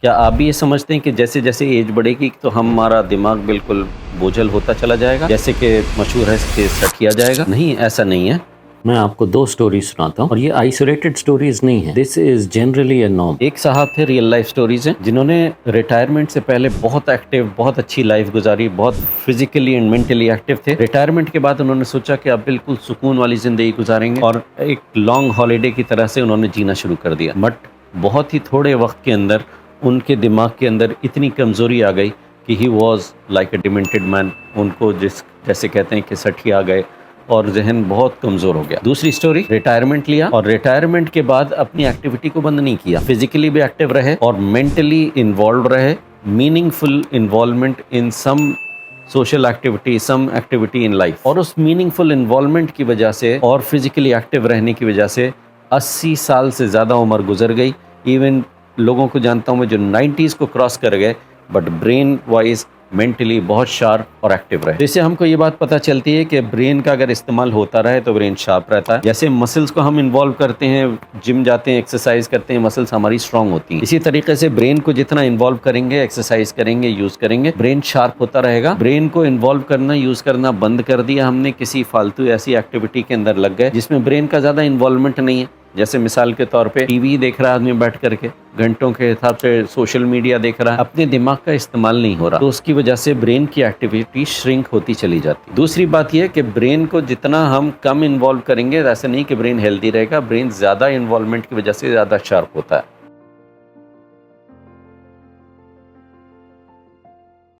क्या आप भी ये समझते हैं कि जैसे-जैसे एज बढ़ेगी तो हमारा दिमाग बिल्कुल बोझल होता चला जाएगा? जैसे कि मशहूर है कि सठिया जाएगा? नहीं, ऐसा नहीं है। मैं आपको 2 स्टोरीज़ सुनाता हूँ और ये आइसोलेटेड स्टोरीज़ नहीं है। This is generally a norm. एक साहब थे, रियल लाइफ स्टोरीज़ हैं, जिन्होंने रिटायरमेंट से पहले बहुत एक्टिव, बहुत अच्छी लाइफ गुज़ारी, बहुत फिज़िकली एंड मेंटली एक्टिव थे। रिटायरमेंट के बाद उन्होंने सोचा कि अब बिल्कुल सुकून वाली ज़िंदगी गुज़ारेंगे और एक लॉन्ग हॉलिडे की तरह से उन्होंने जीना शुरू कर दिया। बट बहुत ही थोड़े वक़्त के अंदर उनके दिमाग के अंदर इतनी कमज़ोरी आ गई कि he was like a demented man. उनको जैसे कहते हैं कि सठिया गए और ज़हन बहुत कमज़ोर हो गया। दूसरी स्टोरी, रिटायरमेंट लिया और रिटायरमेंट के बाद अपनी एक्टिविटी को बंद नहीं किया। फिज़िकली भी एक्टिव रहे और मेंटली इन्वॉल्व रहे, meaningful involvement in some social activity, some activity in life. और उस मीनिंगफुल इन्वॉल्वमेंट की वजह से और फिज़िकली एक्टिव रहने की वजह से 80 साल से ज़्यादा उम्र गुजर गई। इवन लोगों को जानता हूँ मैं जो 90s को क्रॉस कर गए, बट ब्रेन वाइज मेंटली बहुत शार्प और एक्टिव रहे। तो इससे हमको ये बात पता चलती है कि ब्रेन का अगर इस्तेमाल होता रहे तो ब्रेन शार्प रहता है। जैसे मसल्स को हम इन्वॉल्व करते हैं, जिम जाते हैं, एक्सरसाइज करते हैं, मसल्स हमारी स्ट्रांग होती हैं। इसी तरीके से ब्रेन को जितना इन्वॉल्व करेंगे, एक्सरसाइज करेंगे, यूज करेंगे, ब्रेन शार्प होता रहेगा। ब्रेन को इन्वॉल्व करना, यूज करना बंद कर दिया हमने, किसी फालतू ऐसी एक्टिविटी के अंदर लग गए जिसमें ब्रेन का ज्यादा इन्वॉल्वमेंट नहीं है। जैसे मिसाल के तौर पे टीवी देख रहा है आदमी बैठ करके, घंटों के हिसाब से सोशल मीडिया देख रहा है, अपने दिमाग का इस्तेमाल नहीं हो रहा, तो उसकी वजह से ब्रेन की एक्टिविटी श्रिंक होती चली जाती है। दूसरी बात यह कि ब्रेन को जितना हम कम इन्वॉल्व करेंगे, ऐसा नहीं कि ब्रेन हेल्दी रहेगा, ब्रेन ज्यादा इन्वॉल्वमेंट की वजह से ज्यादा शार्प होता है।